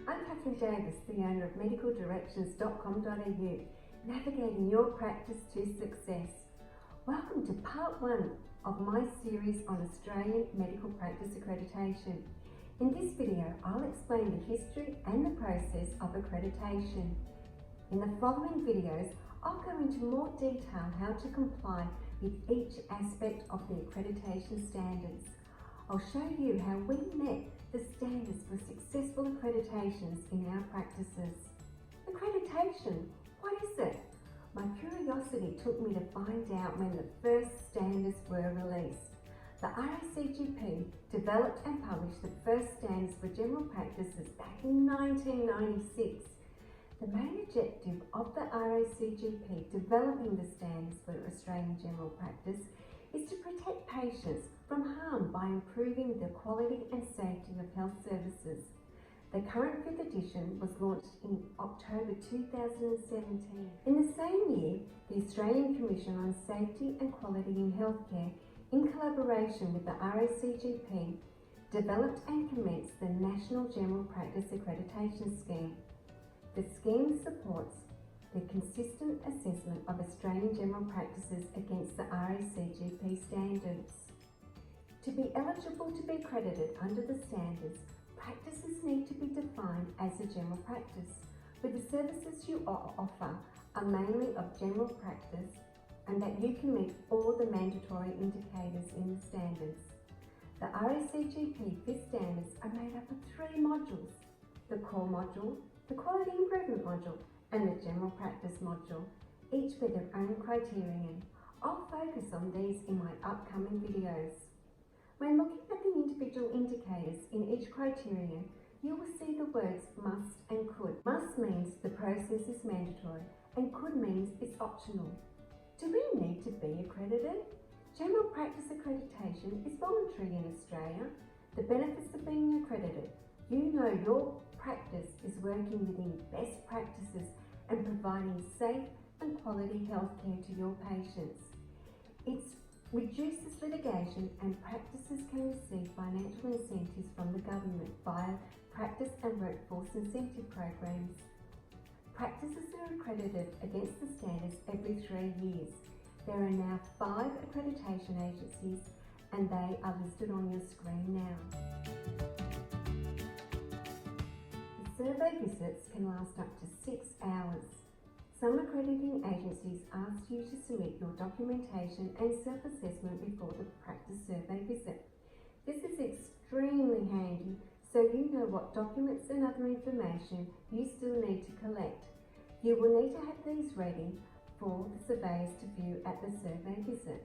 I'm Catherine Davis, the owner of medicaldirections.com.au, navigating your practice to success. Welcome to part 1 of my series on Australian medical practice accreditation. In this video, I'll explain the history and the process of accreditation. In the following videos, I'll go into more detail how to comply with each aspect of the accreditation standards. I'll show you how we met the standards for successful accreditations in our practices. Accreditation, what is it? My curiosity took me to find out when the first standards were released. The RACGP developed and published the first standards for general practices back in 1996. The main objective of the RACGP developing the standards for Australian general practice is to protect patients from harm by improving the quality and safety of health services. The current 5th edition was launched in October 2017. In the same year, the Australian Commission on Safety and Quality in Healthcare, in collaboration with the RACGP, developed and commenced the National General Practice Accreditation Scheme. The scheme supports the consistent assessment of Australian general practices against the RACGP standards. To be eligible to be accredited under the standards, practices need to be defined as a general practice, where the services you offer are mainly of general practice and that you can meet all the mandatory indicators in the standards. The RACGP 5th standards are made up of 3 modules: the core module, the quality improvement module, and the general practice module, each with their own criterion. I'll focus on these in my upcoming videos. When looking at the individual indicators in each criterion, you will see the words must and could. Must means the process is mandatory, and could means it's optional. Do we need to be accredited? General practice accreditation is voluntary in Australia. The benefits of being accredited: you know your practice is working within best practices and providing safe and quality healthcare to your patients. It reduces litigation, and practices can receive financial incentives from the government via practice and workforce incentive programs. Practices are accredited against the standards every 3 years. There are now 5 accreditation agencies, and they are listed on your screen now. Survey visits can last up to 6 hours. Some accrediting agencies ask you to submit your documentation and self-assessment before the practice survey visit. This is extremely handy, so you know what documents and other information you still need to collect. You will need to have these ready for the surveyors to view at the survey visit.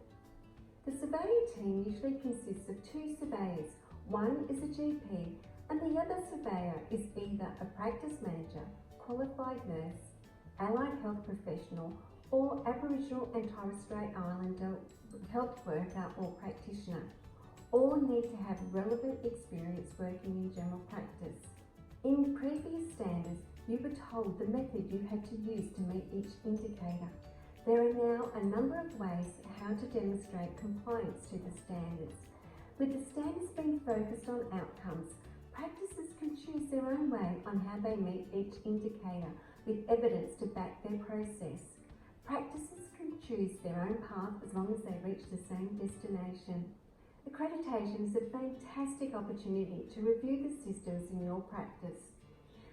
The surveyor team usually consists of 2 surveyors. One is a GP, and the other surveyor is either a practice manager, qualified nurse, allied health professional, or Aboriginal and Torres Strait Islander health worker or practitioner. All need to have relevant experience working in general practice. In previous standards, you were told the method you had to use to meet each indicator. There are now a number of ways how to demonstrate compliance to the standards. With the standards being focused on outcomes, practices can choose their own way on how they meet each indicator with evidence to back their process. Practices can choose their own path as long as they reach the same destination. Accreditation is a fantastic opportunity to review the systems in your practice.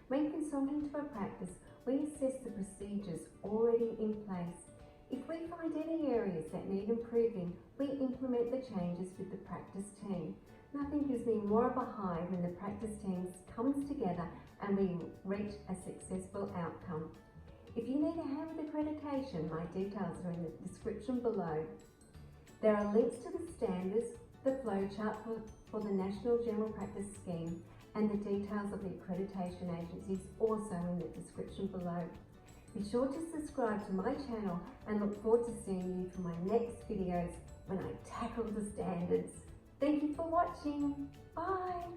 When consulting to a practice, we assess the procedures already in place. If we find any areas that need improving, we implement the changes with the practice team. Nothing gives me more of a high when the practice team comes together and we reach a successful outcome. If you need a hand with accreditation, my details are in the description below. There are links to the standards, the flowchart for the National General Practice Scheme, and the details of the accreditation agencies also in the description below. Be sure to subscribe to my channel and look forward to seeing you for my next videos when I tackle the standards. Thank you for watching. Bye.